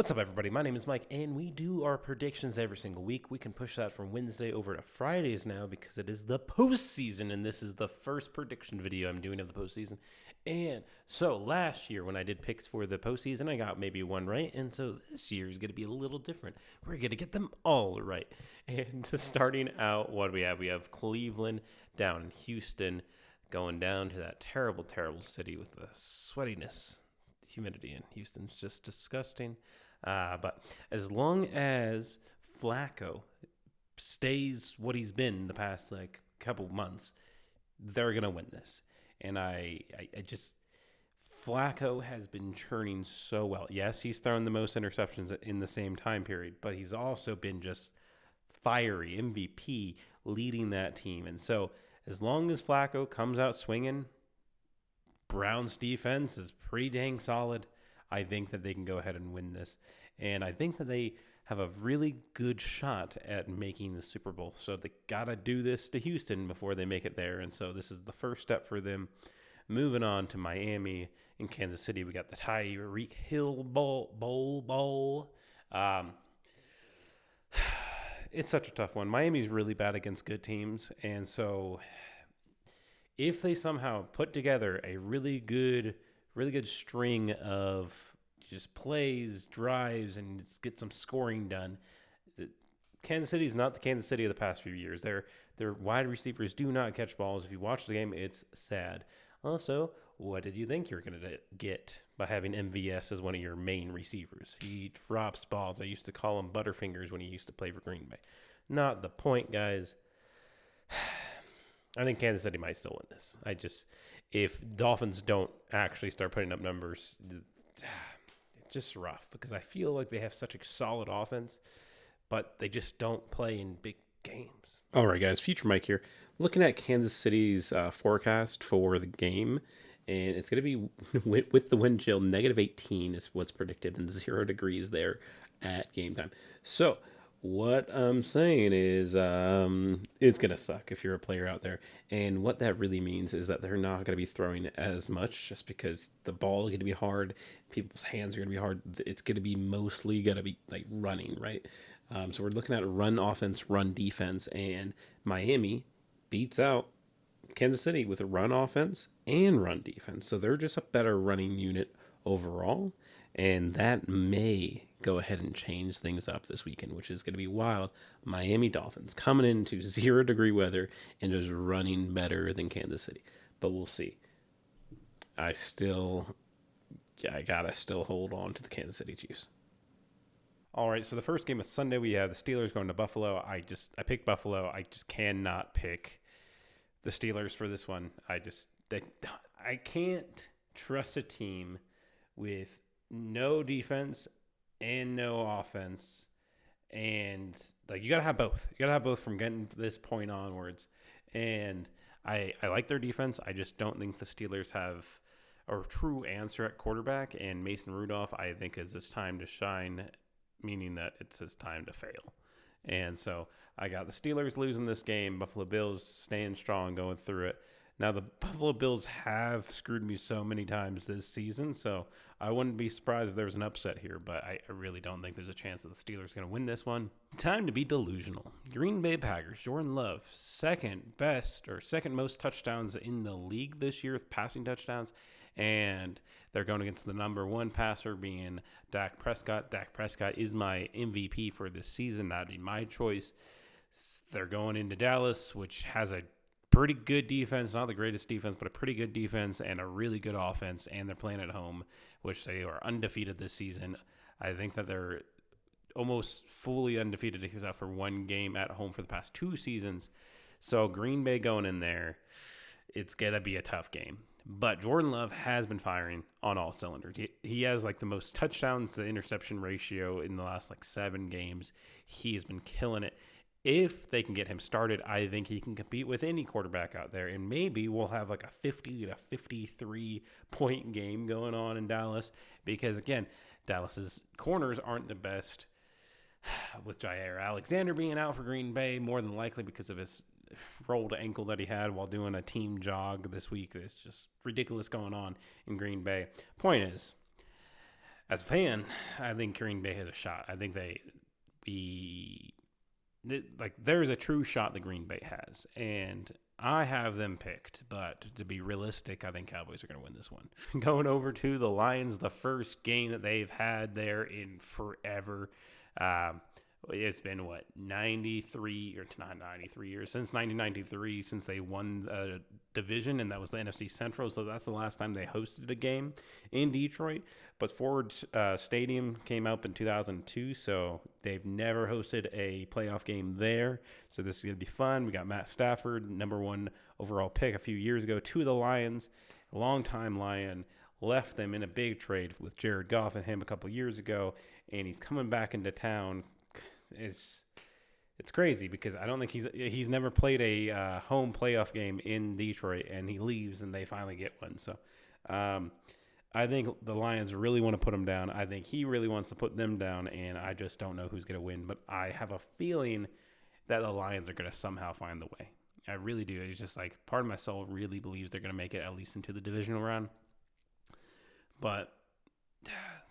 What's up, everybody? My name is Mike, and we do our predictions every single week. We can push that from Wednesday over to Fridays now because it is the postseason, and this is the first prediction video I'm doing of the postseason. And so last year, when I did picks for the postseason, I got maybe one right, and so this year is going to be a little different. We're going to get them all right. And starting out, what we have? We have Cleveland down in Houston, going down to that terrible, terrible city with the sweatiness. Humidity in Houston's just disgusting. But as long as Flacco stays what he's been the past couple months, they're gonna win this. And I just Flacco has been churning so well. Yes, he's thrown the most interceptions in the same time period, but he's also been just fiery MVP leading that team. And so as long as Flacco comes out swinging, Browns defense is pretty dang solid. I think that they can go ahead and win this. And I think that they have a really good shot at making the Super Bowl. So they got to do this to Houston before they make it there. And so this is the first step for them. Moving on to Miami and Kansas City, we got the Tyreek Hill Bowl. It's such a tough one. Miami's really bad against good teams. And so if they somehow put together a really good string of just plays, drives, and just get some scoring done, Kansas City is not the Kansas City of the past few years. Their wide receivers do not catch balls. If you watch the game, it's sad. Also, what did you think you were going to get by having MVS as one of your main receivers? He drops balls. I used to call him Butterfingers when he used to play for Green Bay. Not the point, guys. I think Kansas City might still win this. If Dolphins don't actually start putting up numbers, it's just rough because I feel like they have such a solid offense, but they just don't play in big games. All right, guys, Future Mike here. Looking at Kansas City's forecast for the game, and it's going to be with the wind chill, -18 is what's predicted, and 0 degrees there at game time. So what I'm saying is it's going to suck if you're a player out there. And what that really means is that they're not going to be throwing as much just because the ball is going to be hard. People's hands are going to be hard. It's going to be mostly going to be like running, right? So we're looking at run offense, run defense, and Miami beats out Kansas City with a run offense and run defense. So they're just a better running unit overall. And that may go ahead and change things up this weekend, which is going to be wild. Miami Dolphins coming into 0-degree weather and just running better than Kansas City. But we'll see. I gotta still hold on to the Kansas City Chiefs. All right, so the first game of Sunday, we have the Steelers going to Buffalo. I picked Buffalo. I just cannot pick the Steelers for this one. I can't trust a team with no defense and no offense, and you gotta have both. You gotta have both from getting to this point onwards. And I like their defense. I just don't think the Steelers have a true answer at quarterback. And Mason Rudolph, I think, is this time to shine, meaning that it's his time to fail. And so I got the Steelers losing this game. Buffalo Bills staying strong, going through it. Now, the Buffalo Bills have screwed me so many times this season, so I wouldn't be surprised if there was an upset here, but I really don't think there's a chance that the Steelers are going to win this one. Time to be delusional. Green Bay Packers, Jordan Love, second most touchdowns in the league this year with passing touchdowns, and they're going against the number one passer being Dak Prescott. Dak Prescott is my MVP for this season. That'd be my choice. They're going into Dallas, which has a pretty good defense, not the greatest defense, but a pretty good defense and a really good offense, and they're playing at home, which they are undefeated this season. I think that they're almost fully undefeated except for one game at home for the past 2 seasons. So Green Bay going in there, it's going to be a tough game. But Jordan Love has been firing on all cylinders. He has the most touchdowns to interception ratio in the last 7 games. He has been killing it. If they can get him started, I think he can compete with any quarterback out there. And maybe we'll have a 50 to 53 point game going on in Dallas. Because, again, Dallas's corners aren't the best. With Jair Alexander being out for Green Bay, more than likely because of his rolled ankle that he had while doing a team jog this week. There's just ridiculous going on in Green Bay. Point is, As a fan, I think Green Bay has a shot. I think be like there's a true shot that Green Bay has, and I have them picked. But to be realistic, I think Cowboys are going to win this one. Going over to the Lions, the first game that they've had there in forever. Um, it's been what 93 or not 93 years since 1993 since they won a division, and that was the NFC Central. So that's the last time they hosted a game in Detroit. But Ford Stadium came up in 2002, so they've never hosted a playoff game there. So this is going to be fun. We got Matt Stafford, number 1 overall pick a few years ago, to the Lions, a longtime Lion. Left them in a big trade with Jared Goff and him a couple years ago, and he's coming back into town. It's crazy because I don't think he's never played a home playoff game in Detroit, and he leaves and they finally get one. So I think the Lions really want to put him down. I think he really wants to put them down, and I just don't know who's going to win. But I have a feeling that the Lions are going to somehow find the way. I really do. It's just like part of my soul really believes they're going to make it at least into the divisional round. But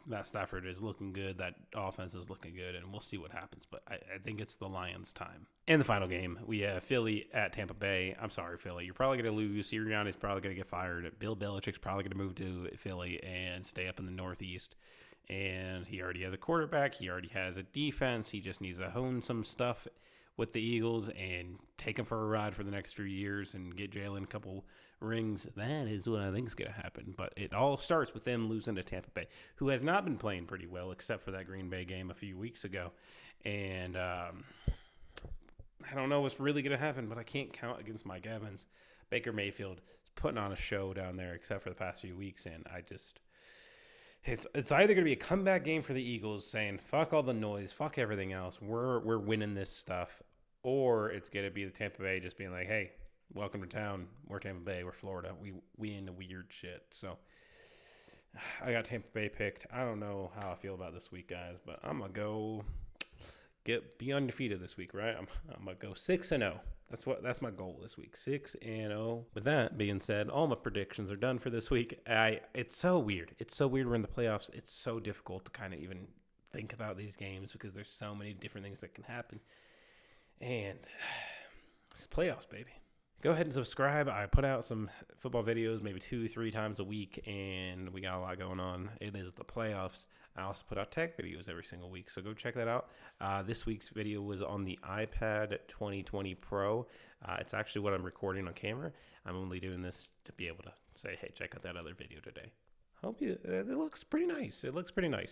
Matt Stafford is looking good. That offense is looking good, and we'll see what happens. But I think it's the Lions' time. In the final game, we have Philly at Tampa Bay. I'm sorry, Philly. You're probably going to lose. Sirianni's probably going to get fired. Bill Belichick's probably going to move to Philly and stay up in the Northeast. And he already has a quarterback. He already has a defense. He just needs to hone some stuff with the Eagles and take him for a ride for the next few years and get Jalen a couple rings. That is what I think is going to happen. But it all starts with them losing to Tampa Bay, who has not been playing pretty well except for that Green Bay game a few weeks ago. And I don't know what's really going to happen, but I can't count against Mike Evans. Baker Mayfield is putting on a show down there except for the past few weeks, and I just... It's either going to be a comeback game for the Eagles saying, fuck all the noise, fuck everything else, we're winning this stuff, or it's going to be the Tampa Bay just being like, hey, welcome to town, we're Tampa Bay, we're Florida, we into weird shit. So I got Tampa Bay picked. I don't know how I feel about this week, guys, but I'm going to go be undefeated this week, right? I'm going to go 6-0. That's my goal this week, 6-0. With that being said, all my predictions are done for this week. It's so weird. It's so weird we're in the playoffs. It's so difficult to kind of even think about these games because there's so many different things that can happen. And it's playoffs, baby. Go ahead and subscribe. I put out some football videos maybe 2-3 times a week, and we got a lot going on. It is the playoffs. I also put out tech videos every single week, so go check that out. This week's video was on the iPad 2020 Pro. It's actually what I'm recording on camera. I'm only doing this to be able to say, hey, check out that other video today. It looks pretty nice.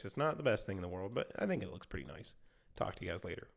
It's not the best thing in the world, but I think it looks pretty nice. Talk to you guys later.